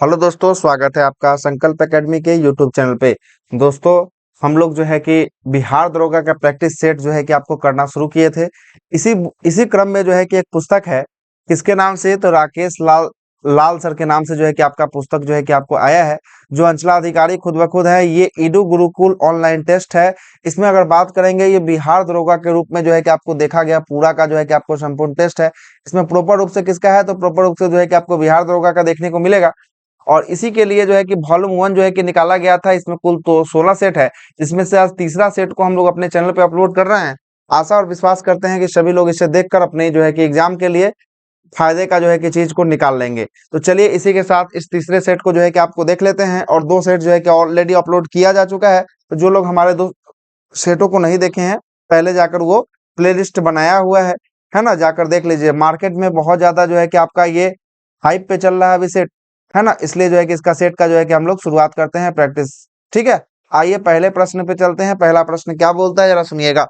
Hello दोस्तों, स्वागत है आपका संकल्प एकेडमी के यूट्यूब चैनल पे। दोस्तों, हम लोग जो है कि बिहार दरोगा का प्रैक्टिस सेट जो है कि आपको करना शुरू किए थे। इसी इसी क्रम में जो है कि एक पुस्तक है, किसके नाम से? तो राकेश लाल लाल सर के नाम से जो है कि आपका पुस्तक जो है कि आपको आया है, जो अंचलाधिकारी खुद ब खुद है। ये ईडू गुरुकुल ऑनलाइन टेस्ट है। इसमें अगर बात करेंगे, ये बिहार दरोगा के रूप में जो है कि आपको देखा गया पूरा का जो है कि आपको संपूर्ण टेस्ट है। इसमें प्रॉपर रूप से किसका है? तो प्रॉपर रूप से जो है कि आपको बिहार दरोगा का देखने को मिलेगा। और इसी के लिए जो है कि वॉल्यूम 1 जो है कि निकाला गया था। इसमें कुल तो 16 सेट है, जिसमें से आज तीसरा सेट को हम लोग अपने चैनल पे अपलोड कर रहे हैं। आशा और विश्वास करते हैं कि सभी लोग इसे देखकर अपने जो है कि एग्जाम के लिए फायदे का जो है कि चीज को निकाल लेंगे। तो चलिए इसी के साथ इस तीसरे सेट को जो है कि आपको देख लेते हैं। और 2 सेट जो है कि ऑलरेडी अपलोड किया जा चुका है। तो जो लोग हमारे 2 सेटों को नहीं देखे हैं, पहले जाकर वो प्लेलिस्ट बनाया हुआ है ना, जाकर देख लीजिए। मार्केट में बहुत ज्यादा जो है कि आपका ये हाइप पे चल रहा है अभी सेट, है ना। इसलिए जो है कि इसका सेट का जो है कि हम लोग शुरुआत करते हैं प्रैक्टिस। ठीक है, आइए पहले प्रश्न पे चलते हैं। पहला प्रश्न क्या बोलता है, जरा सुनिएगा।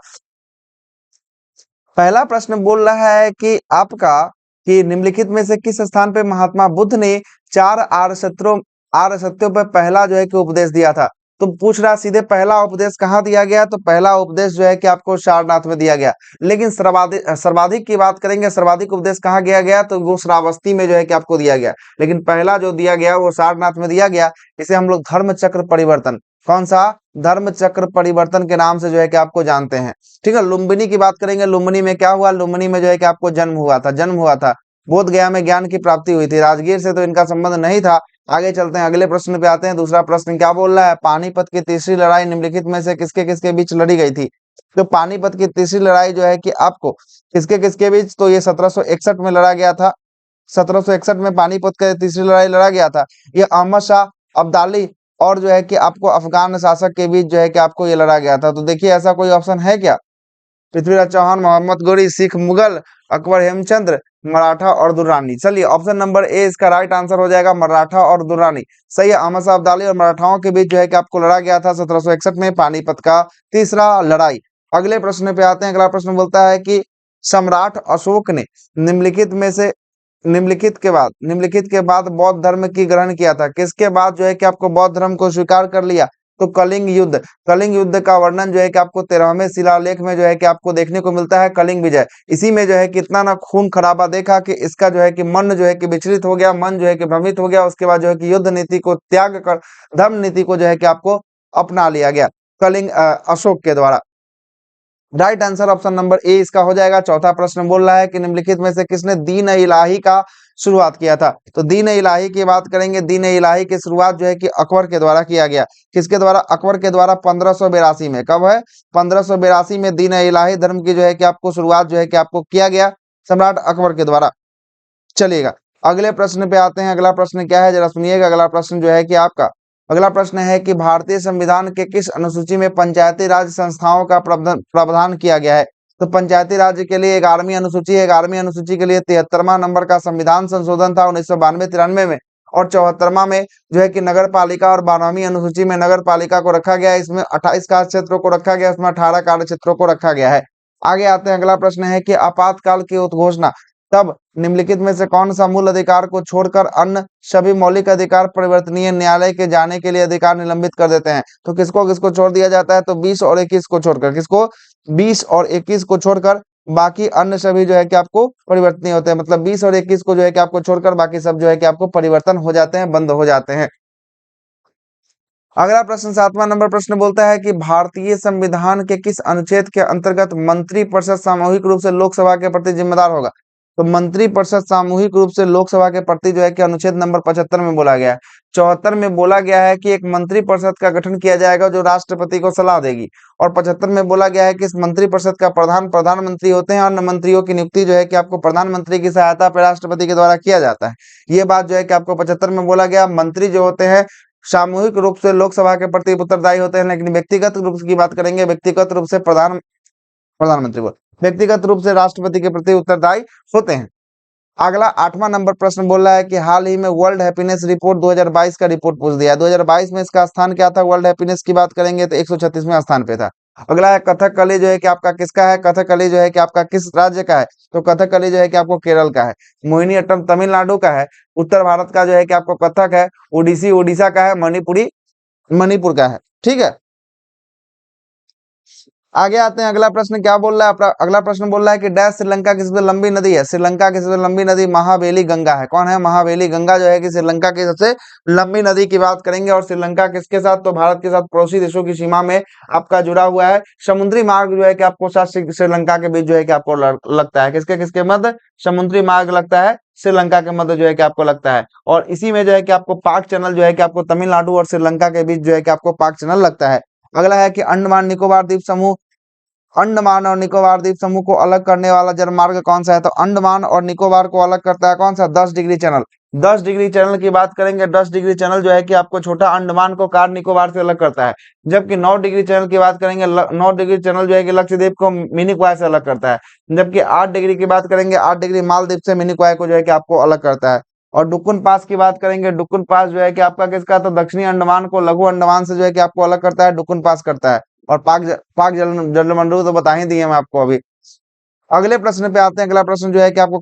पहला प्रश्न बोल रहा है कि आपका कि निम्नलिखित में से किस स्थान पे महात्मा बुद्ध ने 4 आर्य सत्यों पर पहला जो है कि उपदेश दिया था? तो पूछ रहा सीधे, पहला उपदेश कहाँ दिया गया? तो पहला उपदेश जो है कि आपको सारनाथ में दिया गया। लेकिन सर्वाधिक सर्वाधिक की बात करेंगे, सर्वाधिक उपदेश कहाँ दिया गया? तो वो श्रावस्ती में जो है कि आपको दिया गया। लेकिन पहला जो दिया गया वो सारनाथ में दिया गया। इसे हम लोग धर्म चक्र परिवर्तन, कौन सा? धर्म चक्र परिवर्तन के नाम से जो है कि आपको जानते हैं। ठीक है, लुम्बिनी की बात करेंगे। लुम्बिनी में क्या हुआ? लुम्बिनी में जो है कि आपको जन्म हुआ था। बोध गया में ज्ञान की प्राप्ति हुई थी। राजगीर से तो इनका संबंध नहीं था। आगे चलते हैं, अगले प्रश्न पे आते हैं। दूसरा प्रश्न क्या बोल रहा है? पानीपत की तीसरी लड़ाई निम्नलिखित में से किसके किसके बीच लड़ी गई थी? तो पानीपत की तीसरी लड़ाई जो है कि आपको किसके किसके बीच? तो ये 1761 में लड़ा गया था। 1761 में पानीपत की तीसरी लड़ाई लड़ा गया था। ये अहमद शाह अब्दाली और जो है कि आपको अफगान शासक के बीच जो है कि आपको ये लड़ा गया था। तो देखिए, ऐसा कोई ऑप्शन है क्या? पृथ्वीराज चौहान, मोहम्मद गोरी, सिख, मुगल, अकबर, हेमचंद्र, मराठा और दुर्रानी। चलिए, ऑप्शन नंबर ए इसका राइट आंसर हो जाएगा, मराठा और दुर्रानी। सही है, अहमद शाह अब्दाली और मराठाओं के बीच जो है कि आपको लड़ा गया था 1761 में, पानीपत का तीसरा लड़ाई। अगले प्रश्न पे आते हैं। अगला प्रश्न बोलता है कि सम्राट अशोक ने निम्नलिखित में से निम्नलिखित के बाद बौद्ध धर्म की ग्रहण किया था? किसके बाद जो है कि आपको बौद्ध धर्म को स्वीकार कर लिया? तो कलिंग युद्ध का वर्णन जो है कि आपको 13वें शिलालेख में जो है कि आपको देखने को मिलता है, कलिंग विजय। इसी में जो है कि इतना ना खून खराबा देखा कि इसका जो है कि मन जो है कि विचलित हो गया, मन जो है कि भ्रमित हो गया। उसके बाद जो है कि युद्ध नीति को त्याग कर धर्म नीति को जो है कि आपको अपना लिया गया अशोक के द्वारा। Right answer option number A इसका हो जाएगा। चौथा प्रश्न बोल रहा है कि निम्नलिखित में से किसने दीन इलाही का शुरुआत किया था? तो दीन इलाही की बात करेंगे। दीन इलाही की शुरुआत जो है कि अकबर के द्वारा किया गया। किसके द्वारा? अकबर के द्वारा 1582 में। कब है? 1582 में दीन इलाही धर्म की जो है कि आपको शुरुआत जो है कि आपको किया गया, सम्राट अकबर के द्वारा। चलिएगा, अगले प्रश्न पे आते हैं। अगला प्रश्न क्या है, जरा सुनिएगा। अगला प्रश्न जो है कि आपका अगला प्रश्न है कि भारतीय संविधान के किस अनुसूची में पंचायती राज संस्थाओं का प्रावधान किया गया है? तो पंचायती राज के लिए 11वीं अनुसूची है। 11वीं अनुसूची के लिए 73वां नंबर का संविधान संशोधन था 1992-93 में। और 74वां में जो है कि नगर पालिका, और 12वीं अनुसूची में नगर पालिका को रखा गया है। इसमें 28 कार्य क्षेत्रों को रखा गया, इसमें 18 कार्य क्षेत्रों को रखा गया है। आगे आते हैं। अगला प्रश्न है कि आपातकाल की उद्घोषणा तब निम्नलिखित में से कौन सा मूल अधिकार को छोड़कर अन्य सभी मौलिक अधिकार परिवर्तनीय न्यायालय के जाने के लिए अधिकार निलंबित कर देते हैं? तो किसको किसको छोड़ दिया जाता है? तो 20 और 21 को छोड़कर। किसको? 20 और 21 को छोड़कर बाकी अन्य सभी जो है कि आपको परिवर्तनीय होते हैं। मतलब 20 और 21 को जो है कि आपको छोड़कर बाकी सब जो है कि आपको परिवर्तन हो जाते हैं, बंद हो जाते हैं। अगला प्रश्न 7वां नंबर प्रश्न बोलता है कि भारतीय संविधान के किस अनुच्छेद के अंतर्गत मंत्रिपरिषद सामूहिक रूप से लोकसभा के प्रति जिम्मेदार होगा? तो मंत्रिपरिषद सामूहिक रूप से लोकसभा के प्रति जो है कि अनुच्छेद नंबर 75 में बोला गया है। 74 में बोला गया है कि एक मंत्रिपरिषद का गठन किया जाएगा जो राष्ट्रपति को सलाह देगी। और 75 में बोला गया है कि इस मंत्रिपरिषद का प्रधान प्रधानमंत्री होते हैं, और मंत्रियों की नियुक्ति जो है कि आपको प्रधानमंत्री की सहायता पर राष्ट्रपति के द्वारा किया जाता है। ये बात जो है कि आपको 75 में बोला गया। मंत्री जो होते हैं सामूहिक रूप से लोकसभा के प्रति उत्तरदायी होते हैं, लेकिन व्यक्तिगत रूप की बात करेंगे, व्यक्तिगत रूप से प्रधानमंत्री बोल व्यक्तिगत रूप से राष्ट्रपति के प्रति उत्तरदायी होते हैं। अगला 8वां नंबर प्रश्न बोल रहा है कि हाल ही में वर्ल्ड हैप्पीनेस रिपोर्ट 2022 का रिपोर्ट पूछ दिया। 2022 में इसका स्थान क्या था? वर्ल्ड हैप्पीनेस की बात करेंगे तो 136वें स्थान पे था। अगला है कथकली जो है कि आपका किसका है, कथकली जो है कि आपका किस राज्य का है, तो कथकली जो है कि आपको केरल का है। मोहिनीअट्टम तमिलनाडु का है। उत्तर भारत का जो है कि आपको कथक है। ओडिसी उड़ीसा का है। मणिपुरी मणिपुर का है। ठीक है, आगे आते हैं। अगला प्रश्न क्या बोल रहा है आपका, अगला प्रश्न बोल रहा है कि डैश श्रीलंका की सबसे लंबी नदी है। श्रीलंका की सबसे लंबी नदी महावेली गंगा है। कौन है, महावेली गंगा जो है कि श्रीलंका की सबसे लंबी नदी की बात करेंगे। और श्रीलंका किसके साथ, तो भारत के साथ पड़ोसी देशों की सीमा में आपका जुड़ा हुआ है। समुद्री मार्ग जो है कि आपको साथ श्रीलंका के बीच जो है कि आपको लगता है, किसके किसके मध्य, समुद्री मार्ग लगता है श्रीलंका के मध्य जो है कि आपको लगता है। और इसी में जो है कि आपको पाक चैनल जो है कि आपको तमिलनाडु और श्रीलंका के बीच जो है कि आपको पाक चैनल लगता है। अगला है कि अंडमान निकोबार द्वीप समूह, अंडमान और निकोबार द्वीप समूह को अलग करने वाला जलमार्ग कौन सा है, तो अंडमान और निकोबार को अलग करता है कौन सा, 10 डिग्री चैनल। 10 डिग्री चैनल की बात करेंगे, 10 डिग्री चैनल जो है कि आपको छोटा अंडमान को कार निकोबार से अलग करता है। जबकि 9 डिग्री चैनल की बात करेंगे, 9 डिग्री चैनल जो है कि लक्षद्वीप को मिनी क्वाय से अलग करता है। जबकि 8 डिग्री की बात करेंगे, 8 डिग्री मालदीव से मिनी क्वाय को जो है कि आपको अलग करता है। और डुक्कुन पास की बात करेंगे, डुक्कुन पास जो है कि आपका किसका, तो दक्षिणी अंडमान को लघु अंडमान से जो है कि आपको अलग करता है, डुक्कुन पास करता है। और पाक जलमंडल तो बता ही दिए हम आपको अभी। अगले प्रश्न पे आते हैं। अगला प्रश्न जो है कि आपको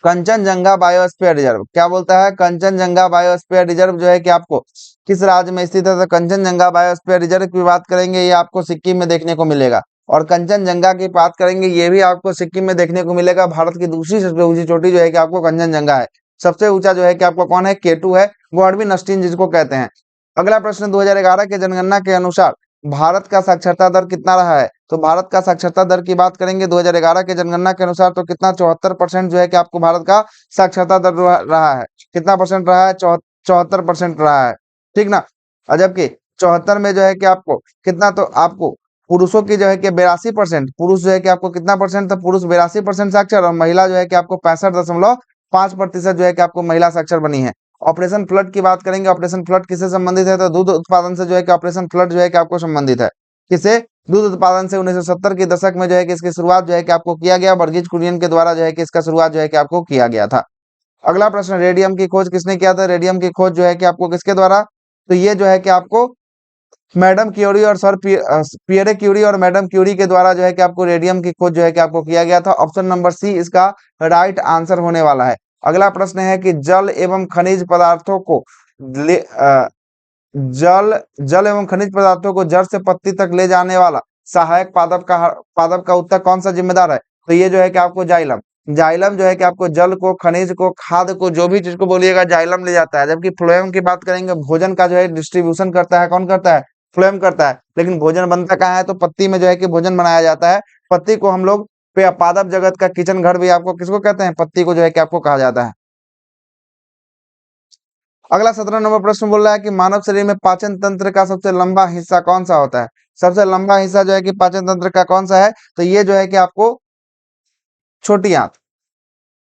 कंचनजंगा बायोस्फीयर रिजर्व क्या बोलता है, कंचनजंगा बायोस्फीयर रिजर्व जो है कि आपको किस राज्य में स्थित है, तो कंचनजंगा बायोस्फीयर रिजर्व की बात करेंगे, ये आपको सिक्किम में देखने को मिलेगा। और कंचनजंगा की बात करेंगे, ये भी आपको सिक्किम में देखने को मिलेगा। भारत की दूसरी सबसे ऊंची चोटी जो है कि आपको कंचनजंगा है। सबसे ऊंचा जो है कि आपको कौन है, केटू है, गॉडविन अस्टीन जिसको कहते हैं। अगला प्रश्न, 2011 के जनगणना के अनुसार भारत का साक्षरता दर कितना रहा है, तो भारत का साक्षरता दर की बात करेंगे 2011 के जनगणना के अनुसार, तो कितना, 74% जो है कि आपको भारत का साक्षरता दर रहा है। कितना परसेंट रहा है, 74% रहा है। ठीक ना। और जबकि 74 में जो है कि आपको कितना, तो आपको पुरुषों की जो है कि 82%, पुरुष जो है कि आपको कितना परसेंट, तो पुरुष 82% साक्षर, और महिला जो है कि आपको 65.5% जो है कि आपको महिला साक्षर बनी है। ऑपरेशन फ्लड की बात करेंगे, ऑपरेशन फ्लड किससे संबंधित है, तो दूध उत्पादन से जो है कि ऑपरेशन फ्लड जो है कि आपको संबंधित है। किसे, दूध उत्पादन से 1970 के दशक में जो है कि इसकी शुरुआत जो है कि आपको किया गया, वर्गीज कुरियन के द्वारा जो है कि इसका शुरुआत जो है कि आपको किया गया था। अगला प्रश्न, रेडियम की खोज किसने किया था, रेडियम की खोज जो है कि आपको किसके द्वारा, तो ये जो है कि आपको मैडम क्यूरी और पियरे क्यूरी और मैडम क्यूरी के द्वारा जो है कि आपको रेडियम की खोज जो है कि आपको किया गया था। ऑप्शन नंबर सी इसका राइट आंसर होने वाला है। अगला प्रश्न है कि जल एवं खनिज पदार्थों को जल जल एवं खनिज पदार्थों को जड़ से पत्ती तक ले जाने वाला सहायक पादप का उत्तर कौन सा जिम्मेदार है, तो ये जो है कि आपको जाइलम, जाइलम जो है कि आपको जल को, खनिज को, खाद को, जो भी चीज को बोलिएगा जाइलम ले जाता है। जबकि फ्लोएम की बात करेंगे, भोजन का जो है डिस्ट्रीब्यूशन करता है, कौन करता है, फ्लोएम करता है। लेकिन भोजन बनता कहाँ है, तो पत्ती में जो है कि भोजन बनाया जाता है। पत्ती को हम लोग पादप जगत का किचन घर भी आपको किसको कहते हैं, पत्ती को जो है कि आपको कहा जाता है। अगला 17 नंबर प्रश्न बोल रहा है कि मानव शरीर में पाचन तंत्र का सबसे लंबा हिस्सा कौन सा होता है, सबसे लंबा हिस्सा जो है कि पाचन तंत्र का कौन सा है, तो ये जो है कि आपको छोटी आंत,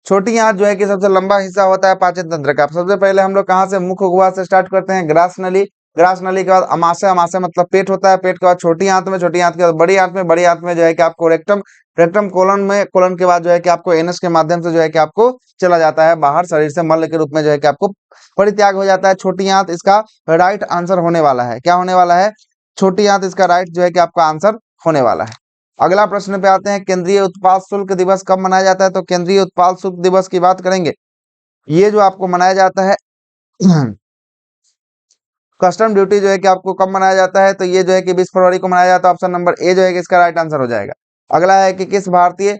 छोटी आंत जो है कि सबसे लंबा हिस्सा होता है पाचन तंत्र का। सबसे पहले हम लोग कहाँ से, मुख्य गुहा से स्टार्ट करते हैं, ग्रास नली, ग्रास नली के बाद अमाशय, अमाशय मतलब पेट होता है, पेट के बाद छोटी आंत में, छोटी आंत के बाद बड़ी आंत में, बड़ी आंत में जो है कि आपको रेक्टम, रेक्टम कोलन में, कोलन के बाद जो है कि आपको एनस के माध्यम से जो है कि आपको चला जाता है बाहर, शरीर से मल के रूप में जो है कि आपको परित्याग हो जाता है। छोटी आंत इसका राइट आंसर होने वाला है, क्या होने वाला है, छोटी आंत इसका राइट जो है कि आपका आंसर होने वाला है। अगला प्रश्न पे आते हैं, केंद्रीय उत्पाद शुल्क दिवस कब मनाया जाता है, तो केंद्रीय उत्पाद शुल्क दिवस की बात करेंगे, ये जो आपको मनाया जाता है कस्टम ड्यूटी जो है कि आपको कब मनाया जाता है, तो ये जो है कि 20 फरवरी को मनाया जाता है। ऑप्शन नंबर ए जो है कि इसका राइट आंसर हो जाएगा। अगला है कि किस भारतीय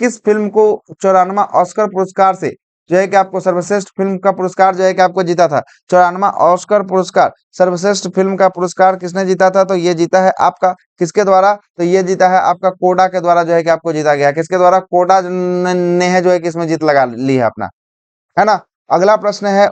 किस फिल्म को 94वां ऑस्कर पुरस्कार से जो है कि आपको सर्वश्रेष्ठ फिल्म का पुरस्कार जो है कि आपको जीता था। 94वां ऑस्कर पुरस्कार, सर्वश्रेष्ठ फिल्म का पुरस्कार किसने जीता था, तो ये जीता है आपका किसके द्वारा, तो ये जीता है आपका कोडा के द्वारा जो है कि आपको जीता गया। किसके द्वारा, कोडा ने है जो है कि इसमें जीत लगा ली है अपना, है ना। अगला प्रश्न है,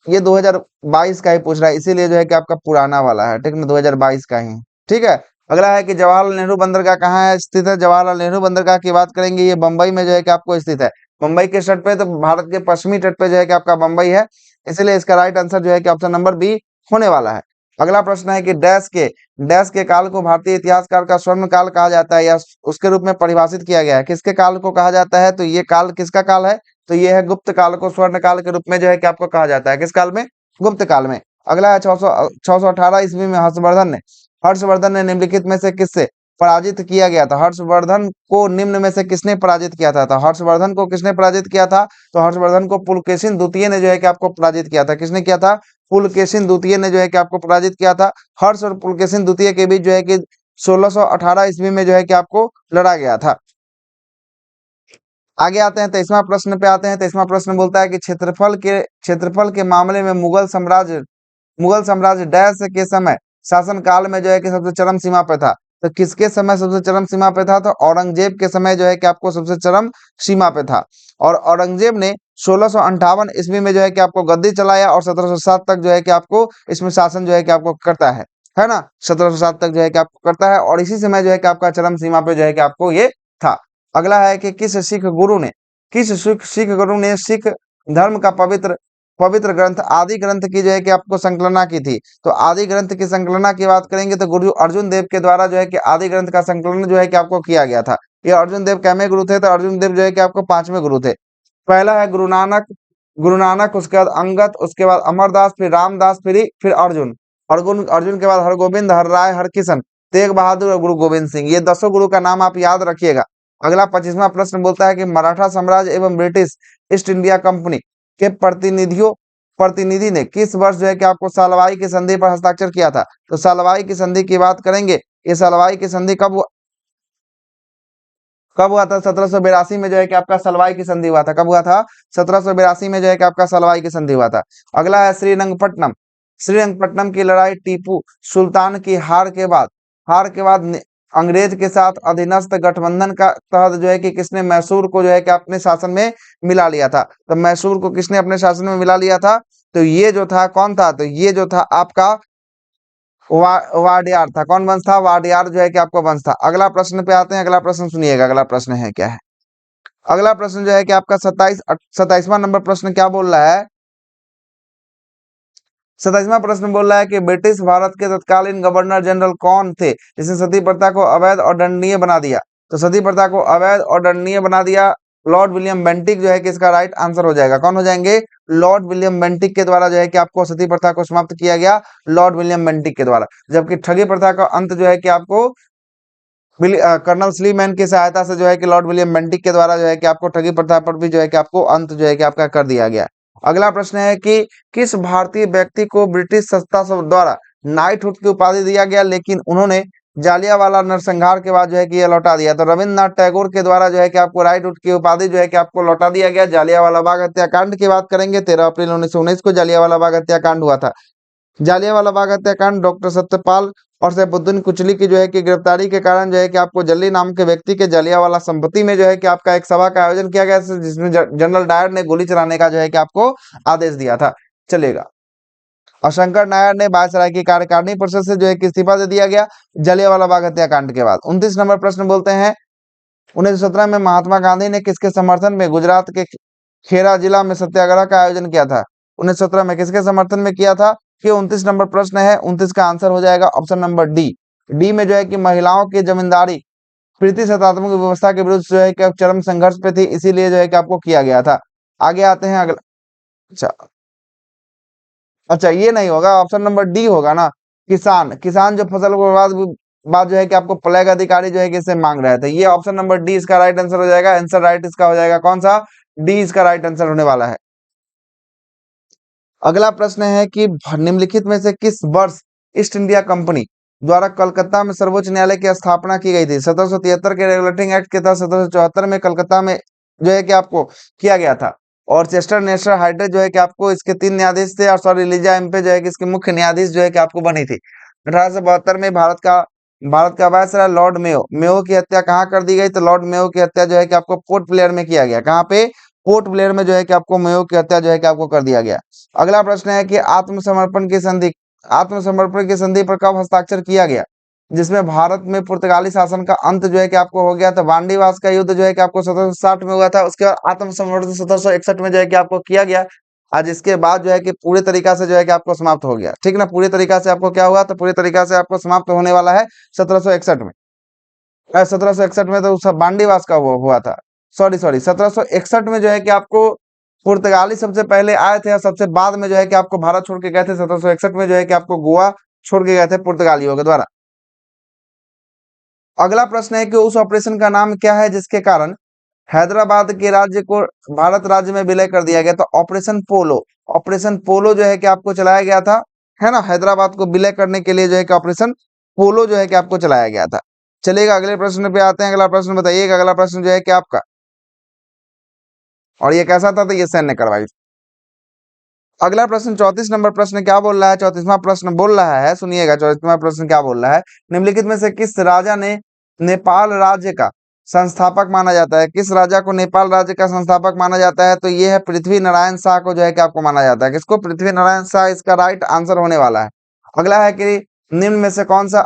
ये 2022 का ही पूछ रहा है, इसीलिए जो है कि आपका पुराना वाला है, ठीक ना, 2022 का ही। ठीक है। अगला है कि जवाहरलाल नेहरू बंदरगाह कहाँ है स्थित है, जवाहरलाल नेहरू बंदरगाह की बात करेंगे, ये बंबई में जो है कि आपको स्थित है। मुंबई के तट पे, तो भारत के पश्चिमी तट पे जो है कि आपका बंबई है, इसलिए इसका राइट आंसर जो है कि ऑप्शन नंबर बी होने वाला है। अगला प्रश्न है कि डैश के काल को भारतीय इतिहासकार का स्वर्ण काल कहा जाता है, या उसके रूप में परिभाषित किया गया है। किसके काल को कहा जाता है, तो ये काल किसका काल है, तो ये है गुप्त काल को स्वर्ण काल के रूप में जो है कि आपको कहा जाता है। किस काल में, गुप्त काल में। अगला है 618 ईस्वी में हर्षवर्धन ने निम्नलिखित में से किससे पराजित किया गया था? हर्षवर्धन को निम्न में से किसने पराजित किया था? तो हर्षवर्धन को किसने पराजित किया था? तो हर्षवर्धन को पुलकेशिन द्वितीय ने जो है कि आपको पराजित किया था। किसने किया था? पुलकेशिन द्वितीय ने जो है कि आपको पराजित किया था। हर्ष और पुलकेशिन द्वितीय के बीच जो है कि 1618 ईस्वी में जो है कि आपको लड़ा गया था। आगे आते हैं 23वां प्रश्न पे आते हैं। 23वां प्रश्न बोलता है कि क्षेत्रफल के मामले में मुगल साम्राज्य डैश के समय शासन काल में जो है कि सबसे चरम सीमा पे था। तो किसके समय सबसे चरम सीमा पे था? तो औरंगजेब के समय जो है कि आपको सबसे चरम सीमा पे था। और औरंगजेब ने 1658 ईस्वी में जो है कि आपको गद्दी चलाया और 1707 तक जो है कि आपको इसमें शासन जो है कि आपको करता है ना। 1707 तक जो है कि आपको करता है और इसी समय जो है कि आपका चरम सीमा पे जो है कि आपको ये था। अगला है कि किस सिख गुरु ने सिख धर्म का पवित्र पवित्र ग्रंथ आदि ग्रंथ की जो है कि आपको संकलना की थी। तो आदि ग्रंथ की संकलना की बात करेंगे तो गुरु अर्जुन देव के द्वारा जो है कि आदि ग्रंथ का संकलन जो है कि आपको किया गया था। ये अर्जुन देव कैमे गुरु थे? तो अर्जुन देव जो है कि आपको पांचवें गुरु थे। पहला है गुरु नानक, उसके बाद अंगद, उसके बाद अमरदास, फिर रामदास, फिर अर्जुन। अर्जुन के बाद हरगोविंद, हरराय, हरकिशन, तेग बहादुर और गुरु गोविंद सिंह। ये 10 गुरु का नाम आप याद रखिएगा। अगला 25वां प्रश्न बोलता है कि मराठा साम्राज्य एवं ब्रिटिश ईस्ट इंडिया कंपनी के प्रतिनिधि ने किस वर्ष जो है कि आपको सालवाई की संधि पर हस्ताक्षर किया था? तो सालवाई की संधि की बात करेंगे। ये सालवाई की संधि कब हुआ था? 1782 में जो है कि आपका सलवाई की संधि हुआ था। कब हुआ था? 1782 में जो है कि आपका सलवाई की संधि हुआ था। अगला है श्रीरंगपट्टनम की लड़ाई टीपू सुल्तान की हार के बाद अंग्रेज के साथ अधीनस्थ गठबंधन का तहत जो है कि किसने मैसूर को जो है कि अपने शासन में मिला लिया था? तो मैसूर को किसने अपने शासन में मिला लिया था? तो ये जो था कौन था? तो ये जो था आपका वाडियार था। कौन वंश था? वाडियार जो है कि आपको वंश था। अगला प्रश्न पे आते हैं। अगला प्रश्न सुनिएगा। अगला प्रश्न है क्या है? अगला प्रश्न जो है कि आपका 27वां नंबर प्रश्न क्या बोल रहा है? 27वां प्रश्न बोल रहा है कि ब्रिटिश भारत के तत्कालीन गवर्नर जनरल कौन थे जिसने सती प्रथा को अवैध और दंडनीय बना दिया? तो सती प्रथा को अवैध और दंडनीय बना दिया लॉर्ड विलियम बेंटिक जो है कि इसका राइट आंसर हो जाएगा। कौन हो जाएंगे? लॉर्ड विलियम बेंटिक के द्वारा जो है कि आपको सती प्रथा को समाप्त किया गया, लॉर्ड विलियम बेंटिक के द्वारा। जबकि ठगी प्रथा का अंत जो है कि आपको कर्नल स्लीमैन की सहायता से जो है कि लॉर्ड विलियम बेंटिक के द्वारा जो है कि आपको ठगी प्रथा पर भी जो है कि आपको अंत जो है कि आपका कर दिया गया। अगला प्रश्न है कि किस भारतीय व्यक्ति को ब्रिटिश सत्ता द्वारा नाइटहुड की उपाधि दिया गया लेकिन उन्होंने जालियांवाला नरसंहार के बाद जो है कि ये लौटा दिया? तो रविन्द्रनाथ टैगोर के द्वारा जो है कि आपको राइटहुड की उपाधि जो है कि आपको लौटा दिया गया। जालियांवाला बाग हत्याकांड की बात करेंगे। 13 अप्रैल 1919 को जालियांवाला बाग हत्याकांड हुआ था। जालियांवाला बाग हत्याकांड डॉक्टर सत्यपाल और सैफुद्दीन कुचली की जो है कि गिरफ्तारी के कारण जो है कि आपको जल्ली नाम के व्यक्ति के जालियांवाला संपत्ति में जो है कि आपका एक सभा का आयोजन किया गया जिसमें जनरल डायर ने गोली चलाने का जो है कि आपको आदेश दिया था। चलेगा। और शंकर नायर ने वायसराय की कार्यकारिणी परिषद से जो है कि इस्तीफा दे दिया गया जालियांवाला बाग हत्याकांड के बाद। 29 नंबर प्रश्न बोलते हैं 1917 में महात्मा गांधी ने किसके समर्थन में गुजरात के खेरा जिला में सत्याग्रह का आयोजन किया था? 1917 में किसके समर्थन में किया था? ये 29 नंबर प्रश्न है। 29 का आंसर हो जाएगा ऑप्शन नंबर डी। डी में जो है कि महिलाओं की जमींदारी प्रीति सत्तात्मक व्यवस्था के विरुद्ध जो है कि चरम संघर्ष पे थी, इसीलिए जो है कि आपको किया गया था। आगे आते हैं अगला। अच्छा अच्छा, ये नहीं होगा, ऑप्शन नंबर डी होगा ना। किसान किसान जो फसल को बाद जो है कि आपको प्लेग अधिकारी जो है कि इसे मांग रहे थे। ये ऑप्शन नंबर डी इसका राइट आंसर हो जाएगा। आंसर राइट इसका हो जाएगा कौन सा? डी इसका राइट आंसर होने वाला है। अगला प्रश्न है कि निम्नलिखित में से किस वर्ष ईस्ट इंडिया कंपनी द्वारा कलकत्ता में सर्वोच्च न्यायालय की स्थापना की गई थी? 1773 के रेगुलेटिंग एक्ट के तहत 1774 में कलकत्ता में जो है कि आपको किया गया था। और चेस्टर नेस्टर हाइड्रे जो है कि आपको इसके 3 न्यायाधीश थे और सॉरी लिजा एम्पे जो है कि इसके मुख्य न्यायाधीश जो है कि आपको बनी थी। 1872 में भारत का वायसराय लॉर्ड मेयो की हत्या कहाँ कर दी गई? तो लॉर्ड मेयो की हत्या जो है कि आपको पोर्ट ब्लेयर में किया गया। कहाँ पे? पोर्ट ब्लेयर में जो है कि आपको मेयो की हत्या जो है कि आपको कर दिया गया। अगला प्रश्न है कि आत्मसमर्पण की संधि पर कब हस्ताक्षर किया गया जिसमें भारत में पुर्तगाली शासन का अंत जो है कि आपको हो गया? तो वांडीवास का युद्ध जो है कि आपको 1760 में हुआ था। उसके बाद आत्मसमर्पण 1761 में जो है कि आपको किया गया। आज इसके बाद जो है कि पूरे तरीका से जो है कि आपको समाप्त हो गया। ठीक ना? पूरे तरीका से आपको क्या हुआ? तो पूरे तरीका से आपको समाप्त होने वाला है 1761 में। 1761 में तो सब बांडीवास का हुआ था। सॉरी सॉरी 1761 में जो है कि आपको पुर्तगाली सबसे पहले आए थे और सबसे बाद में जो है कि आपको भारत छोड़ के गए थे 1761 में, जो है कि आपको गोवा छोड़ के गए थे पुर्तगालियों के द्वारा। अगला प्रश्न है कि उस ऑपरेशन का नाम क्या है जिसके कारण हैदराबाद के राज्य को भारत राज्य में विलय कर दिया गया? तो ऑपरेशन पोलो। ऑपरेशन पोलो जो है कि आपको चलाया गया था, है ना, हैदराबाद को विलय करने के लिए जो है कि ऑपरेशन पोलो जो है कि आपको चलाया गया था। चलिएगा अगले प्रश्न पे आते हैं। अगला प्रश्न बताइएगा। अगला प्रश्न जो है कि आपका, और ये कैसा था? तो ये सैन्य कार्रवाई। अगला प्रश्न 34 नंबर प्रश्न क्या बोल रहा है? 34वां प्रश्न बोल रहा है, सुनिएगा 34वां प्रश्न क्या बोल रहा है। निम्नलिखित में से किस राजा ने नेपाल राज्य का संस्थापक माना जाता है? किस राजा को नेपाल राज्य का संस्थापक माना जाता है? तो ये है पृथ्वी नारायण शाह को जो है कि आपको माना जाता है। किसको? पृथ्वी नारायण शाह इसका राइट आंसर होने वाला है। अगला है कि निम्न में से कौन सा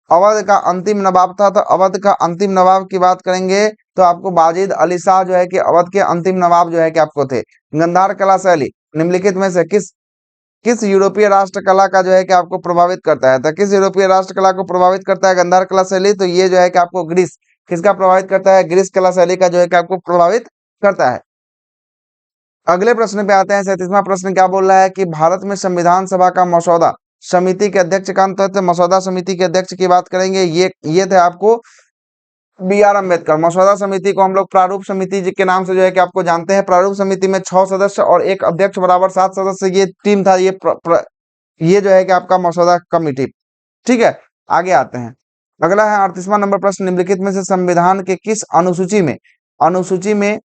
अवध का अंतिम नवाब था? तो अवध का अंतिम नवाब की बात करेंगे तो आपको बाजिद अली शाह जो है कि अवध के अंतिम नवाब जो है कि आपको थे। गंधार कला शैली निम्नलिखित में से किस किस यूरोपीय राष्ट्र कला का जो है कि आपको प्रभावित करता है? तो किस यूरोपीय राष्ट्र कला को प्रभावित करता है गंधार कला शैली? तो ये जो है कि आपको ग्रीस, किसका प्रभावित करता है? ग्रीस कला शैली का जो है कि आपको प्रभावित करता है। अगले प्रश्न पे आते हैं। 37वां प्रश्न क्या बोल रहा है कि भारत में संविधान सभा का मसौदा समिति के अध्यक्ष कौन थे? तो मसौदा समिति के अध्यक्ष की बात करेंगे, ये थे आपको B.R. अम्बेडकर। मसौदा समिति को हम लोग प्रारूप समिति जी के नाम से जो है कि आपको जानते हैं। प्रारूप समिति में 6 सदस्य और एक अध्यक्ष बराबर 7 सदस्य ये टीम था। ये जो है कि आपका मसौदा कमिटी। ठीक है, आगे आते हैं। अगला है 38वां नंबर प्रश्न। निम्नलिखित में से संविधान के किस अनुसूची में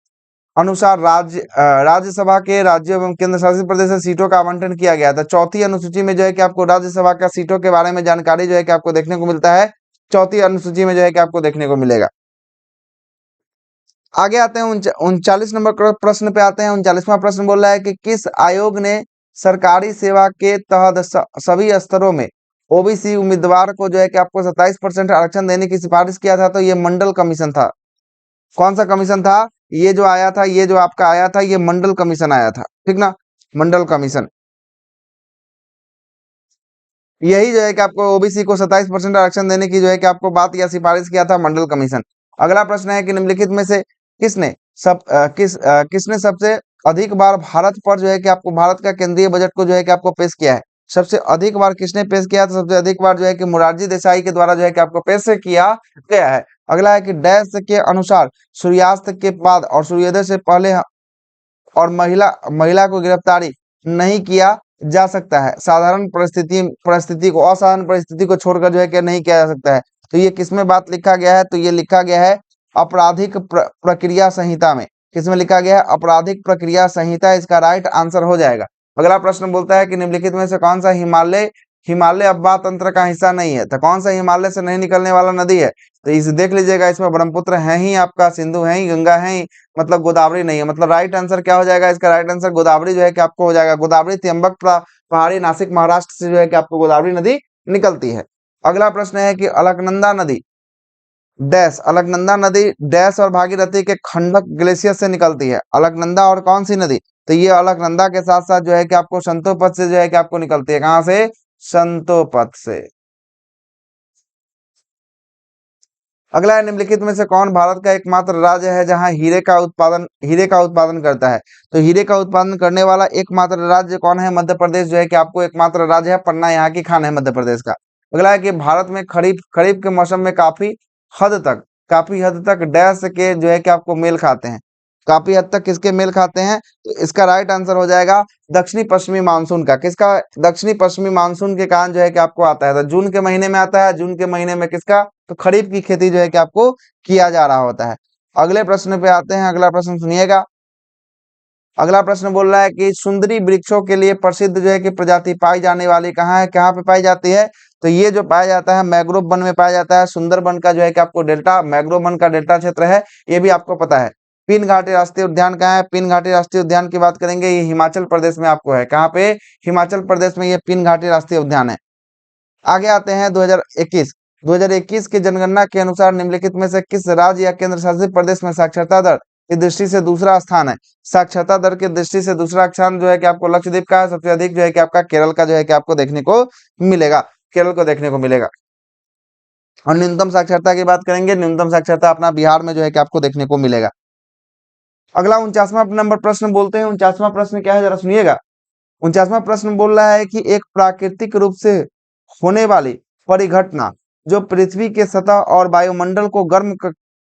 अनुसार राज्यसभा के राज्यों एवं केंद्र शासित प्रदेश से सीटों का आवंटन किया गया था? चौथी अनुसूची में जो है कि आपको राज्यसभा का सीटों के बारे में जानकारी जो है कि आपको देखने को मिलता है। चौथी अनुसूची में जो है कि आपको देखने को मिलेगा। आगे आते हैं 39 नंबर प्रश्न पे आते हैं। 39वां प्रश्न बोल रहा है कि किस आयोग ने सरकारी सेवा के तहत सभी स्तरों में ओबीसी उम्मीदवार को जो है कि आपको 27% आरक्षण देने की सिफारिश किया था? तो ये मंडल कमीशन था। कौन सा कमीशन था? ये जो आया था, ये जो आपका आया था, ये मंडल कमीशन आया था। ठीक ना, मंडल कमीशन। यही जो है कि आपको ओबीसी को 27% आरक्षण देने की जो है कि आपको बात या सिफारिश किया था मंडल कमीशन। अगला प्रश्न है कि निम्नलिखित में से किसने सबसे अधिक बार भारत पर जो है कि आपको भारत का केंद्रीय बजट को जो है कि आपको पेश किया है? सबसे अधिक बार किसने पेश किया? तो सबसे अधिक बार जो है कि मोरारजी देसाई के द्वारा जो है कि आपको पेश किया गया है। अगला है कि डैश के अनुसार सूर्यास्त के बाद और सूर्योदय से पहले और महिला को गिरफ्तारी नहीं किया जा सकता है। साधारण असाधारण परिस्थिति को छोड़कर जो है कि नहीं किया जा सकता है। तो ये किसमें बात लिखा गया है? तो ये लिखा गया है आपराधिक प्रक्रिया संहिता में। किसमें लिखा गया है? आपराधिक प्रक्रिया संहिता इसका राइट आंसर हो जाएगा। अगला प्रश्न बोलता है कि निम्नलिखित में से कौन सा हिमालय हिमालय अफवाह तंत्र का हिस्सा नहीं है? तो कौन सा हिमालय से नहीं निकलने वाला नदी है? तो इसे देख लीजिएगा, इसमें ब्रह्मपुत्र है ही, आपका सिंधु है ही, गंगा है ही, मतलब गोदावरी नहीं है। मतलब राइट आंसर क्या हो जाएगा? इसका राइट आंसर गोदावरी जो है कि आपको हो जाएगा। गोदावरी त्र्यंबक पहाड़ी नासिक महाराष्ट्र से जो है कि आपको गोदावरी नदी निकलती है। अगला प्रश्न है कि अलकनंदा नदी अलकनंदा नदी डैश और भागीरथी के खंडक ग्लेशियर से निकलती है। अलकनंदा और कौन सी नदी? तो ये अलकनंदा के साथ साथ जो है कि आपको संतोपत से जो है कि आपको निकलती है। कहां से? संतोपत से। अगला है निम्नलिखित में से कौन भारत का एकमात्र राज्य है जहां हीरे का उत्पादन करता है? तो हीरे का उत्पादन करने वाला एकमात्र राज्य कौन है? मध्य प्रदेश जो है कि आपको एकमात्र राज्य है। पन्ना यहाँ की खान है मध्य प्रदेश का। अगला है कि भारत में खरीफ के मौसम में काफी हद तक डैश के जो है कि आपको मेल खाते हैं। काफी हद तक किसके मेल खाते हैं? तो इसका राइट आंसर हो जाएगा दक्षिणी पश्चिमी मानसून का। किसका? दक्षिणी पश्चिमी मानसून के कारण जो है कि आपको आता है। तो जून के महीने में आता है। जून के महीने में किसका? तो खरीफ की खेती जो है कि आपको किया जा रहा होता है। अगले प्रश्न पे आते हैं। अगला प्रश्न सुनिएगा। अगला प्रश्न बोल रहा है कि सुंदरी वृक्षों के लिए प्रसिद्ध जो है कि प्रजाति पाई जाने वाली कहाँ है? कहाँ पे पाई जाती है? तो ये जो पाया जाता है मैंग्रोव वन में पाया जाता है। सुंदरबन का जो है कि आपको डेल्टा मैंग्रोव वन का डेल्टा क्षेत्र है, ये भी आपको पता है। पिन घाटी राष्ट्रीय उद्यान कहाँ है? पिन घाटी राष्ट्रीय उद्यान की बात करेंगे, ये हिमाचल प्रदेश में आपको है। कहाँ पे? हिमाचल प्रदेश में ये पिन घाटी राष्ट्रीय उद्यान है। आगे आते हैं 2021 की जनगणना के अनुसार निम्नलिखित में से किस राज्य या केंद्र शासित प्रदेश में साक्षरता दर की दृष्टि से दूसरा स्थान है? साक्षरता दर की दृष्टि से दूसरा स्थान जो है कि आपको लक्षद्वीप का है। सबसे अधिक जो है कि आपका केरल का जो है कि आपको देखने को मिलेगा। केरल को देखने को मिलेगा। और न्यूनतम साक्षरता की बात करेंगे, न्यूनतम साक्षरता अपना बिहार में जो है कि आपको देखने को मिलेगा। अगला 49वां नंबर प्रश्न बोलते हैं। 49वां प्रश्न क्या है, जरा सुनिएगा। 49वां प्रश्न बोल रहा है कि एक प्राकृतिक रूप से होने वाली परिघटना जो पृथ्वी के सतह और वायुमंडल को गर्म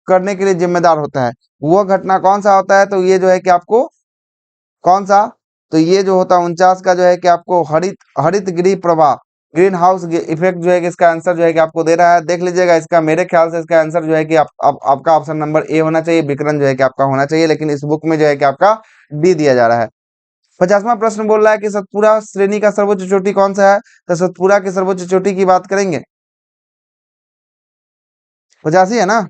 करने के लिए जिम्मेदार होता है, वह घटना कौन सा होता है? तो ये जो है कि आपको कौन सा, तो ये जो होता है 49 का जो है कि आपको हरित हरित गृह प्रभाव, ग्रीन हाउस इफेक्ट जो है कि इसका आंसर जो है कि आपको दे रहा है। देख लीजिएगा इसका, मेरे ख्याल से इसका आंसर जो है कि आपका ऑप्शन नंबर ए होना चाहिए, विकर्ण जो है कि आपका होना चाहिए, लेकिन इस बुक में जो है कि आपका डी दिया जा रहा है। 50वां प्रश्न बोल रहा है कि सतपुड़ा श्रेणी का सर्वोच्च चोटी कौन सा है? तो सतपुड़ा की सर्वोच्च चोटी की बात करेंगे। 85 है ना?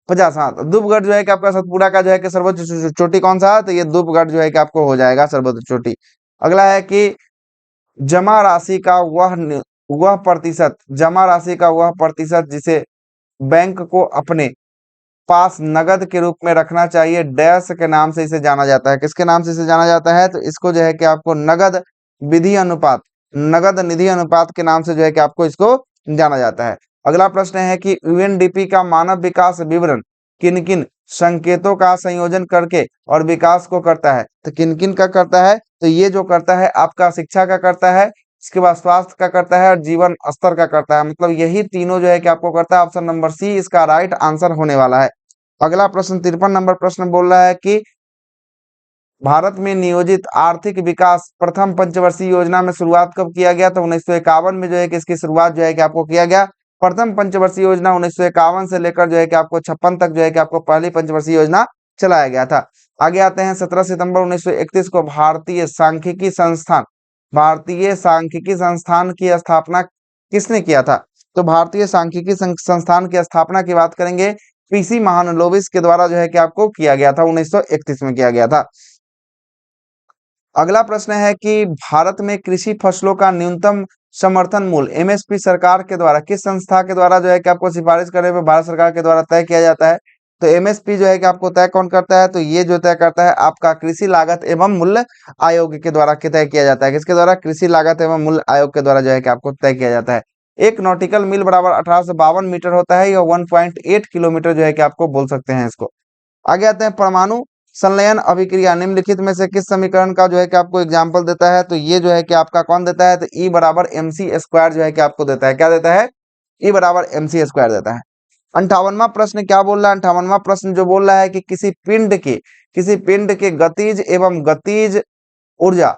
50, हाँ। तो धूपगढ़ जो है कि आपका सतपुड़ा का जो है कि सर्वोच्च चोटी कौन सा है? तो ये धूपगढ़ जो है कि आपको हो जाएगा सर्वोच्च चोटी। अगला है कि जमा राशि का वह प्रतिशत, जमा राशि का वह प्रतिशत जिसे बैंक को अपने पास नगद के रूप में रखना चाहिए, डैश के नाम से इसे जाना जाता है। किसके नाम से इसे जाना जाता है? तो इसको जो है कि आपको नगद विधि अनुपात, नगद निधि अनुपात के नाम से जो है कि आपको इसको जाना जाता है। अगला प्रश्न है कि यूएनडीपी का मानव विकास विवरण किन किन संकेतों का संयोजन करके और विकास को करता है? तो किन किन का करता है? तो ये जो करता है आपका शिक्षा का करता है, इसके बाद स्वास्थ्य का करता है और जीवन स्तर का करता है। मतलब यही तीनों जो है कि आपको करता है। ऑप्शन नंबर सी इसका राइट आंसर होने वाला है। अगला प्रश्न 53 नंबर प्रश्न बोल रहा है कि भारत में नियोजित आर्थिक विकास प्रथम पंचवर्षीय योजना में शुरुआत कब किया गया? तो 1951 में जो है कि इसकी शुरुआत जो है कि आपको किया गया। प्रथम पंचवर्षीय योजना 1951 से लेकर जो है कि आपको 56 तक जो है कि आपको पहली पंचवर्षीय योजना चलाया गया था। आगे आते हैं 17 सितंबर 1931 को भारतीय सांख्यिकी संस्थान की स्थापना किसने किया था? तो भारतीय सांख्यिकी संस्थान की स्थापना की बात करेंगे, पीसी महालनोबिस के द्वारा जो है कि आपको किया गया था, 1931 में किया गया था। अगला प्रश्न है कि भारत में कृषि फसलों का न्यूनतम समर्थन मूल्य एमएसपी सरकार के द्वारा किस संस्था के द्वारा जो है कि आपको सिफारिश करे हुए भारत सरकार के द्वारा तय किया जाता है? तो एमएसपी जो है कि आपको तय कौन करता है? तो ये जो तय करता है आपका कृषि लागत एवं मूल्य आयोग के द्वारा तय किया जाता है। किसके द्वारा? कृषि लागत एवं मूल्य आयोग के द्वारा जो है कि आपको तय किया जाता है। एक नॉटिकल मील बराबर 1852 मीटर होता है, या 1.8 किलोमीटर जो है कि आपको बोल सकते हैं इसको। आगे आते हैं परमाणु संलयन अभिक्रिया निम्नलिखित में से किस समीकरण का जो है कि आपको एग्जाम्पल देता है? तो ये जो है कि आपका कौन देता है? तो ई बराबर एम सी स्क्वायर जो है कि आपको देता है। क्या देता है? ई बराबर एम सी स्क्वायर देता है। 58वां प्रश्न क्या बोल रहा है? 58वां प्रश्न जो बोल रहा है कि किसी पिंड के गतिज एवं गतिज ऊर्जा,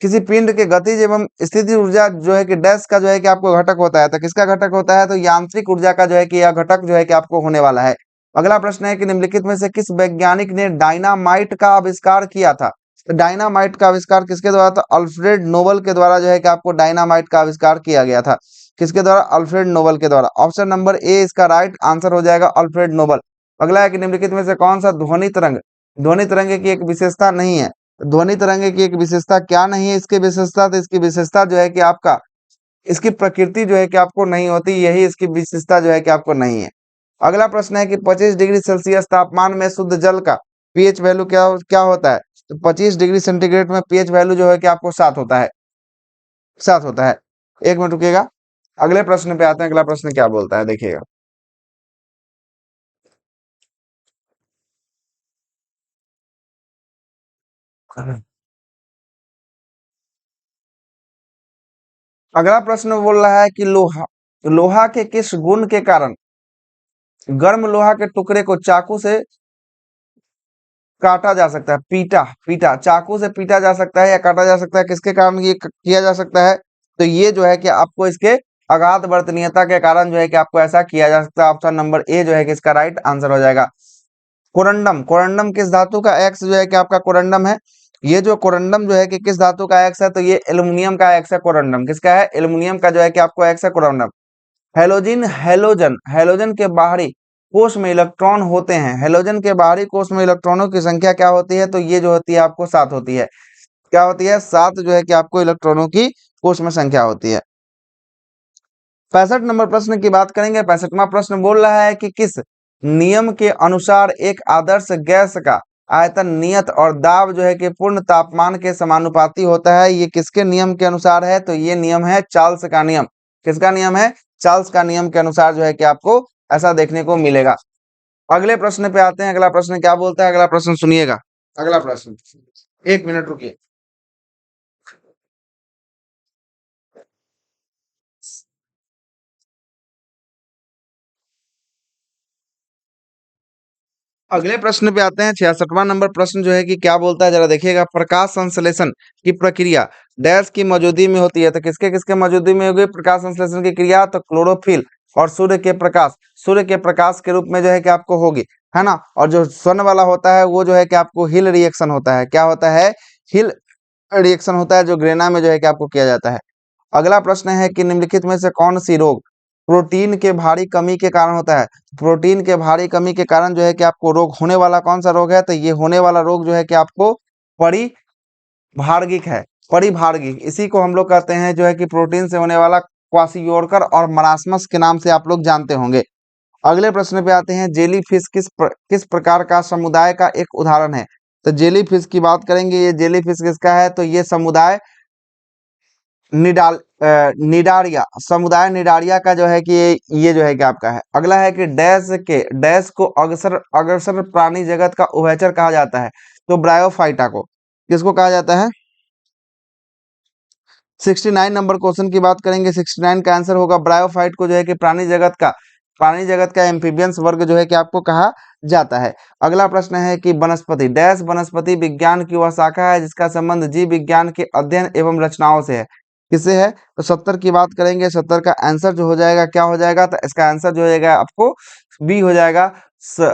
किसी पिंड के गतिज एवं स्थिति ऊर्जा जो है कि डैश का जो है कि आपको घटक होता है। तो किसका घटक होता है? तो यांत्रिक ऊर्जा का जो है कि यह घटक जो है कि आपको होने वाला है। अगला प्रश्न है कि निम्नलिखित में से किस वैज्ञानिक ने डायनामाइट का आविष्कार किया था? तो डायनामाइट का आविष्कार किसके द्वारा? तो अल्फ्रेड नोबल के द्वारा जो है कि आपको डायनामाइट का आविष्कार किया गया था। किसके द्वारा? अल्फ्रेड नोबल के द्वारा। ऑप्शन नंबर ए इसका राइट आंसर हो जाएगा, अल्फ्रेड नोबल। अगला है कि निम्नलिखित में से कौन सा ध्वनि तरंग की एक विशेषता नहीं है? ध्वनि तरंग की एक विशेषता क्या नहीं है इसकी विशेषता? तो इसकी विशेषता जो है कि आपका, इसकी प्रकृति जो है कि आपको नहीं होती, यही इसकी विशेषता जो है कि आपको नहीं है। अगला प्रश्न है कि 25 डिग्री सेल्सियस तापमान में शुद्ध जल का पीएच वैल्यू क्या क्या होता है? तो 25 डिग्री सेंटीग्रेड में पीएच वैल्यू जो है कि आपको 7 होता है, 7 होता है। एक मिनट रुकिएगा, अगले प्रश्न पे आते हैं। अगला प्रश्न क्या बोलता है देखिएगा। अगला प्रश्न बोल रहा है कि लोहा लोहा के किस गुण के कारण गर्म लोहा के टुकड़े को चाकू से काटा जा सकता है? पीटा पीटा चाकू से पीटा जा सकता है या काटा जा सकता है? किसके कारण ये किया जा सकता है? तो ये जो है कि आपको इसके अगाध वर्तनीयता के कारण जो है कि आपको ऐसा किया जा सकता है। ऑप्शन नंबर ए जो है कि इसका राइट आंसर हो जाएगा। कोरंडम, कोरंडम किस धातु का एक्स जो है कि आपका कोरंडम है? ये जो कोरंडम जो है कि किस धातु का एक्स है? तो ये एल्यूमिनियम का एक्स है कोरंडम। किसका है? एल्यूमिनियम का जो है कि आपको एक्स है कोरंडम। हैलोजन के बाहरी कोष में इलेक्ट्रॉन होते हैं। हैलोजन के बाहरी कोष में इलेक्ट्रॉनों की संख्या क्या होती है? तो ये जो होती है आपको 7 होती है। क्या होती है? 7 जो है कि आपको इलेक्ट्रॉनों की कोष में संख्या होती है। 65 नंबर प्रश्न की बात करेंगे। 65वां प्रश्न बोल रहा है कि किस नियम के अनुसार एक आदर्श गैस का आयतन नियत और दाब जो है कि पूर्ण तापमान के समानुपाती होता है? ये किसके नियम के अनुसार है? तो ये नियम है चार्ल्स का नियम। किसका नियम है? चार्ल्स का नियम के अनुसार जो है कि आपको ऐसा देखने को मिलेगा। अगले प्रश्न पे आते हैं। अगला प्रश्न क्या बोलता है, अगला प्रश्न सुनिएगा। अगला प्रश्न, 1 मिनट रुकिए। अगले प्रश्न पे आते हैं। 66वां नंबर प्रश्न जो है कि क्या बोलता है, जरा देखिएगा। प्रकाश संश्लेषण की प्रक्रिया डैश की मौजूदगी में होती है। तो किसके किसके मौजूदगी में होगी प्रकाश संश्लेषण की क्रिया? तो क्लोरोफिल और सूर्य के प्रकाश के रूप में जो है कि आपको होगी, है ना। और जो स्वर्ण वाला होता है वो जो है कि आपको हिल रिएक्शन होता है। क्या होता है? हिल रिएक्शन होता है, जो ग्रेना में जो है कि आपको किया जाता है। अगला प्रश्न है कि निम्नलिखित में से कौन सी रोग प्रोटीन के भारी कमी के कारण होता है? प्रोटीन के भारी कमी के कारण जो है कि आपको रोग होने वाला कौन सा रोग है? तो ये होने वाला रोग जो है कि आपको परिभार्गिक है। परिभार्गिक, इसी को हम लोग कहते हैं जो है कि प्रोटीन से होने वाला क्वाशियोरकर और मरासमस के नाम से आप लोग जानते होंगे। अगले प्रश्न पे आते हैं। जेलीफिश किस प्रकार का समुदाय का एक उदाहरण है? तो जेलीफिश की बात करेंगे। ये जेलीफिश किसका है? तो ये समुदाय निडारिया, समुदाय निडारिया का जो है कि ये जो है कि आपका है। अगला है कि डैश को अग्रसर अग्रसर प्राणी जगत का उभयचर कहा जाता है। तो ब्रायोफाइटा को किसको कहा जाता है? 69 नंबर क्वेश्चन की बात करेंगे। 69 का आंसर होगा ब्रायोफाइट को जो है कि प्राणी जगत का एम्फीबियंस वर्ग जो है कि आपको कहा जाता है। अगला प्रश्न है कि वनस्पति डैश वनस्पति विज्ञान की वह शाखा है जिसका संबंध जीव विज्ञान के अध्ययन एवं रचनाओं से है। किससे है? तो 70 की बात करेंगे। 70 का आंसर जो हो जाएगा क्या हो जाएगा? तो इसका आंसर जो हो जाएगा आपको बी हो जाएगा।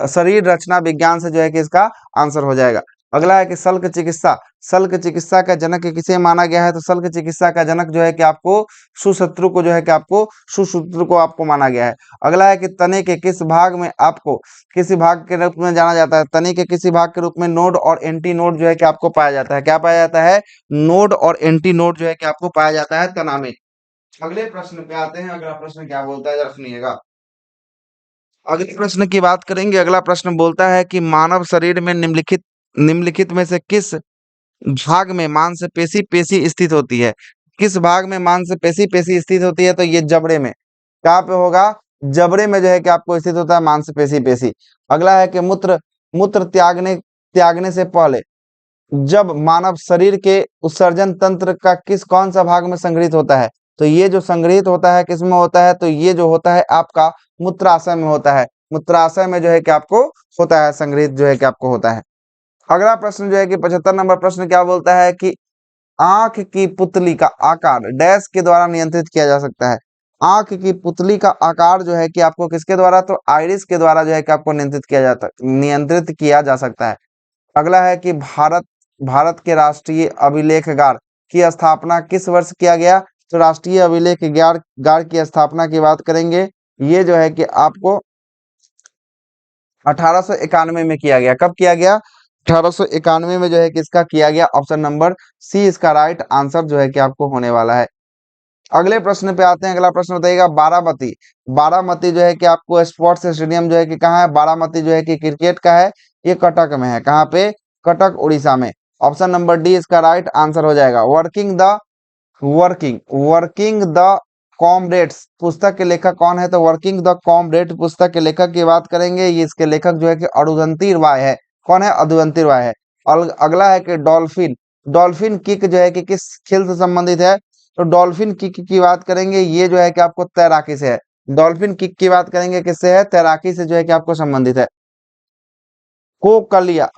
शरीर रचना विज्ञान से जो है कि इसका आंसर हो जाएगा। अगला है कि शल्क चिकित्सा का जनक किसे माना गया है? तो शल्क चिकित्सा का जनक जो है कि आपको सुशत्रु को जो है कि आपको सुशत्रु को आपको माना गया है। अगला है कि तने के किस भाग में आपको किसी भाग के रूप में जाना जाता है? तने के किसी भाग के रूप में नोड और एंटी नोड जो है कि आपको पाया जाता है। क्या पाया जाता है? नोड और एंटी नोड जो है कि आपको पाया जाता है तना में। अगले प्रश्न पे आते हैं। अगला प्रश्न क्या बोलता है, जरा सुनिएगा। अगले प्रश्न की बात करेंगे। अगला प्रश्न बोलता है कि मानव शरीर में निम्नलिखित में से किस भाग में मांसपेशी पेशी स्थित होती है? किस भाग में मांसपेशी पेशी स्थित होती है? तो ये जबड़े में। कहाँ पे होगा? जबड़े में जो है कि आपको स्थित होता है मांसपेशी पेशी। अगला है कि मूत्र मूत्र त्यागने त्यागने से पहले जब मानव शरीर के उत्सर्जन तंत्र का कौन सा भाग में संग्रहित होता है? तो ये जो संग्रहित होता है किस में होता है? तो ये जो होता है आपका मूत्राशय में होता है। मूत्राशय में जो है कि आपको होता है संग्रहित, जो है कि आपको होता है। अगला प्रश्न जो है कि 75 नंबर प्रश्न क्या बोलता है कि आंख की पुतली का आकार डैश के द्वारा नियंत्रित किया जा सकता है। आंख की पुतली का आकार जो है कि आपको किसके द्वारा? तो आइरिस के द्वारा जो है कि आपको नियंत्रित किया जा सकता है। अगला है कि भारत के राष्ट्रीय अभिलेखगार की स्थापना किस वर्ष किया गया? तो राष्ट्रीय अभिलेखगार गार की स्थापना की बात करेंगे। ये जो है कि आपको 1891 में किया गया। कब किया गया? 1891 में जो है कि इसका किया गया। ऑप्शन नंबर सी इसका राइट आंसर जो है कि आपको होने वाला है। अगले प्रश्न पे आते हैं। अगला प्रश्न बताइएगा। बारामती बारामती जो है कि आपको स्पोर्ट्स स्टेडियम जो है कि कहाँ है? बारामती जो है कि क्रिकेट का है। ये कटक में है। कहाँ पे? कटक उड़ीसा में। ऑप्शन नंबर डी इसका राइट आंसर हो जाएगा। वर्किंग द कॉमरेड्स पुस्तक के लेखक कौन है? तो वर्किंग द कॉमरेड पुस्तक के लेखक की बात करेंगे। ये इसके लेखक जो है कि अरुंधति रॉय है। कौन है? अरुंधति रॉय है। और अगला है कि डॉल्फिन किक जो है कि किस खेल से संबंधित है? तो डॉल्फिन किक की बात करेंगे। ये जो है कि आपको तैराकी से है। डॉल्फिन किक की बात करेंगे किससे है? तैराकी से जो है कि आपको संबंधित है। कोकलिया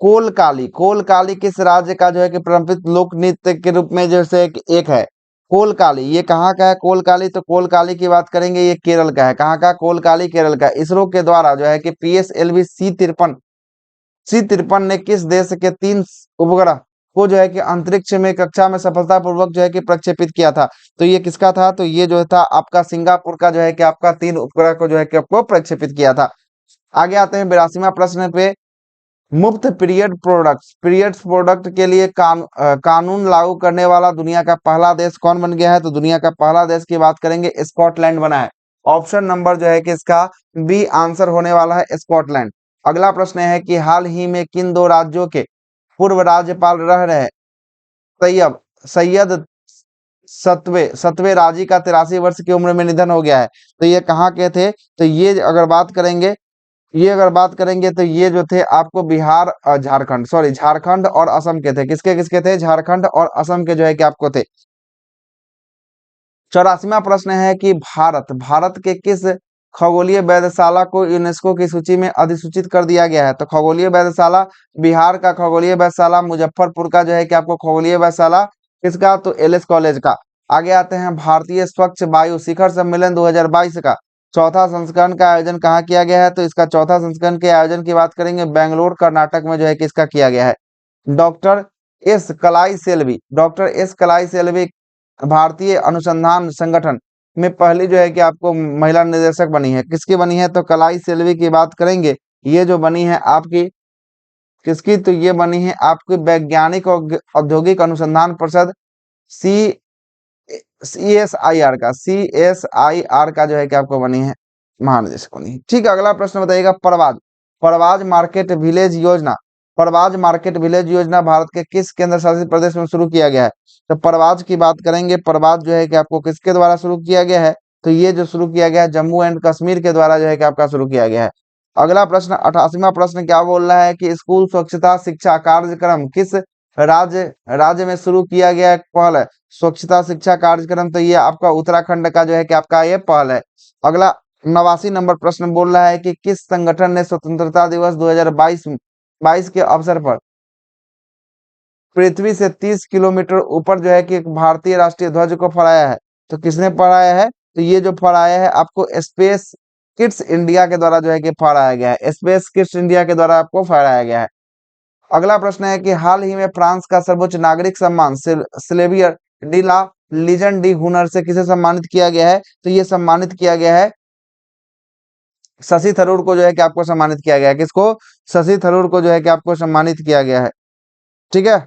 कोलकाली किस राज्य का जो है कि पारंपरिक लोक नृत्य के रूप में जैसे एक है? कोलकाली ये कहाँ का है? कोलकाली तो कोलकाली की बात करेंगे। ये केरल का है। कहाँ का? कोलकाली केरल का। इसरो के द्वारा जो है कि PSLV C-53 ने किस देश के 3 उपग्रह को जो है कि अंतरिक्ष में कक्षा में सफलतापूर्वक जो है कि प्रक्षेपित किया था? तो ये किसका था? तो ये जो था आपका सिंगापुर का जो है कि आपका 3 उपग्रह को जो है कि आपको प्रक्षेपित किया था। आगे आते हैं 82वां प्रश्न पे। मुफ्त पीरियड्स प्रोडक्ट के लिए कानून लागू करने वाला दुनिया का पहला देश कौन बन गया है? तो दुनिया का पहला देश की बात करेंगे स्कॉटलैंड बना है। ऑप्शन नंबर जो है कि इसका बी आंसर होने वाला है स्कॉटलैंड। अगला प्रश्न है कि हाल ही में किन 2 राज्यों के पूर्व राज्यपाल रह रहे तैयब सैयद सतवे राजी का 83 वर्ष की उम्र में निधन हो गया है? तो ये कहाँ के थे? तो ये अगर बात करेंगे ये अगर बात करेंगे तो ये जो थे आपको बिहार झारखंड, सॉरी झारखंड और असम के थे। किसके किसके थे? झारखंड और असम के जो है कि आपको थे। 84वां प्रश्न है कि भारत के किस खगोलीय वेधशाला को यूनेस्को की सूची में अधिसूचित कर दिया गया है? तो खगोलीय वेधशाला बिहार का खगोलीय वेधशाला, मुजफ्फरपुर का जो है कि आपको खगोलीय वेधशाला, किसका? तो एलएस कॉलेज का। आगे आते हैं भारतीय स्वच्छ वायु शिखर सम्मेलन 2022 का चौथा संस्करण का आयोजन कहाँ किया गया है? तो इसका चौथा संस्करण के आयोजन की बात करेंगे बेंगलोर कर्नाटक में जो है कि इसका किया गया है। डॉक्टर डॉक्टर एस कलाई सेल्वी भारतीय अनुसंधान संगठन में पहली जो है कि आपको महिला निदेशक बनी है। किसकी बनी है? तो कलाई सेल्वी की बात करेंगे। ये जो बनी है आपकी किसकी? तो ये बनी है आपकी वैज्ञानिक और औद्योगिक अनुसंधान परिषद सी CSIR का जो है कि आपको बनी है महानिदेशक बनी है। ठीक है, अगला प्रश्न बताइएगा परवाज परवाज मार्केट विलेज योजना। परवाज मार्केट विलेज योजना भारत के किस केंद्र शासित प्रदेश में शुरू किया गया है? तो परवाज की बात करेंगे। परवाज जो है कि आपको किसके द्वारा शुरू किया गया है? तो ये जो शुरू किया गया है जम्मू एंड कश्मीर के द्वारा जो है कि आपका शुरू किया गया है। अगला प्रश्न 88वां प्रश्न क्या बोल रहा है कि स्कूल स्वच्छता शिक्षा कार्यक्रम किस राज्य में शुरू किया गया एक पहल है? स्वच्छता शिक्षा कार्यक्रम तो ये आपका उत्तराखंड का जो है कि आपका ये पहल है। अगला 89 नंबर प्रश्न बोल रहा है कि किस संगठन ने स्वतंत्रता दिवस 2022 के अवसर पर पृथ्वी से 30 किलोमीटर ऊपर जो है कि एक भारतीय राष्ट्रीय ध्वज को फहराया है? तो किसने फहराया है? तो ये जो फहराया है आपको स्पेस किड्स इंडिया के द्वारा जो है कि फहराया गया है। स्पेस किड्स इंडिया के द्वारा आपको फहराया गया है। अगला प्रश्न है कि हाल ही में फ्रांस का सर्वोच्च नागरिक सम्मान सिल्वियर डी ला लीजन डी हुनर से किसे सम्मानित किया गया है? तो ये सम्मानित किया गया है शशि थरूर को जो है कि आपको सम्मानित किया गया है। किसको? शशि थरूर को जो है कि आपको सम्मानित किया गया है। ठीक है,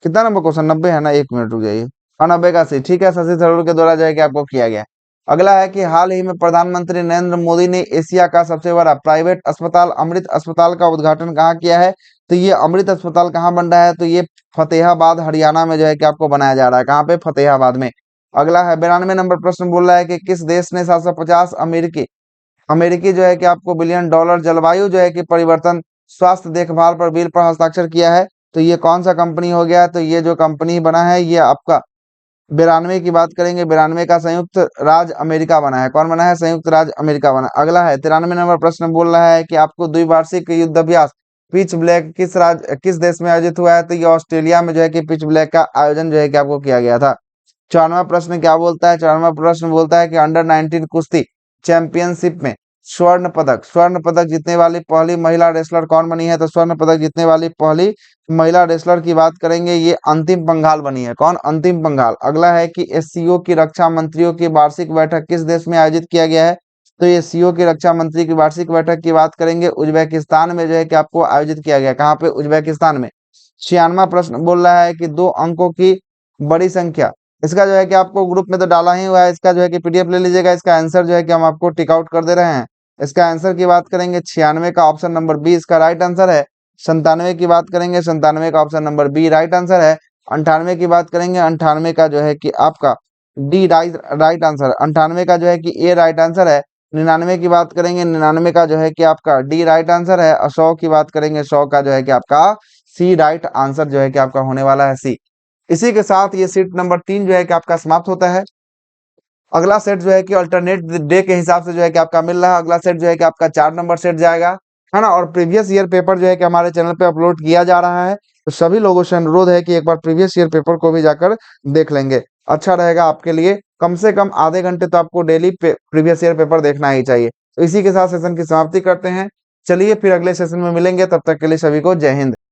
कितना नंबर क्वेश्चन? 90 है ना, 1 मिनट रुक जाइए। हाँ 90 का सही। ठीक है, शशि थरूर के द्वारा जो है कि आपको किया गया है। अगला है कि हाल ही में प्रधानमंत्री नरेंद्र मोदी ने एशिया का सबसे बड़ा प्राइवेट अस्पताल अमृत अस्पताल का उद्घाटन कहाँ किया है? तो ये अमृत अस्पताल कहाँ बन रहा है? तो ये फतेहाबाद हरियाणा में जो है कि आपको बनाया जा रहा है। कहाँ पे? फतेहाबाद में। अगला है 92 नंबर प्रश्न बोल रहा है कि किस देश ने 750 अमेरिकी अमेरिकी जो है कि आपको बिलियन डॉलर जलवायु जो है कि परिवर्तन स्वास्थ्य देखभाल पर बिल पर हस्ताक्षर किया है? तो ये कौन सा कंपनी हो गया? तो ये जो कंपनी बना है ये आपका 92 की बात करेंगे। 92 का संयुक्त राज्य अमेरिका बना है। कौन बना है? संयुक्त राज्य अमेरिका बना। अगला है 93 नंबर प्रश्न बोल रहा है कि आपको द्विवार्षिक युद्ध अभ्यास पिच ब्लैक किस देश में आयोजित हुआ है? तो ये ऑस्ट्रेलिया में जो है कि पिच ब्लैक का आयोजन जो है कि आपको किया गया था। 94वां प्रश्न क्या बोलता है? 94वां प्रश्न बोलता है कि अंडर 19 कुश्ती चैंपियनशिप में स्वर्ण पदक जीतने वाली पहली महिला रेसलर कौन बनी है? तो स्वर्ण पदक जीतने वाली पहली महिला रेसलर की बात करेंगे, ये अंतिम पंघाल बनी है। कौन? अंतिम पंघाल। अगला है कि एससीओ की रक्षा मंत्रियों की वार्षिक बैठक किस देश में आयोजित किया गया है? तो ये सीओ की रक्षा मंत्री की वार्षिक बैठक की बात करेंगे उज्बेकिस्तान में जो है कि आपको आयोजित किया गया। कहाँ पे? उज्बेकिस्तान में। 96वां प्रश्न बोल रहा है कि 2 अंकों की बड़ी संख्या, इसका जो है कि आपको ग्रुप में तो डाला ही हुआ है, इसका जो है कि पीडीएफ ले लीजिएगा। इसका आंसर जो है कि हम आपको टिक आउट कर दे रहे हैं। इसका आंसर की बात करेंगे 96 का ऑप्शन नंबर बी इसका राइट आंसर है। 97 की बात करेंगे, 97 का option number B right answer है। 98 की बात करेंगे, 98 का जो है कि आपका डी राइट आंसर। 98 का जो है कि ए राइट आंसर है। 99 की बात करेंगे, 99 का जो है कि आपका डी राइट आंसर है। और 100 की बात करेंगे, 100 का जो है कि आपका सी राइट आंसर जो है कि आपका होने वाला है सी। इसी के साथ ये सीट नंबर 3 जो है कि आपका समाप्त होता है। अगला सेट जो है कि अल्टरनेट डे के हिसाब से जो है कि आपका मिल रहा है। अगला सेट जो है कि आपका 4 नंबर सेट जाएगा, है ना। और प्रीवियस ईयर पेपर जो है कि हमारे चैनल पे अपलोड किया जा रहा है, तो सभी लोगों से अनुरोध है कि एक बार प्रीवियस ईयर पेपर को भी जाकर देख लेंगे। अच्छा रहेगा आपके लिए। कम से कम आधे घंटे तो आपको डेली प्रीवियस ईयर पेपर देखना ही चाहिए। तो इसी के साथ सेशन की समाप्ति करते हैं। चलिए फिर अगले सेशन में मिलेंगे, तब तक के लिए सभी को जय हिंद।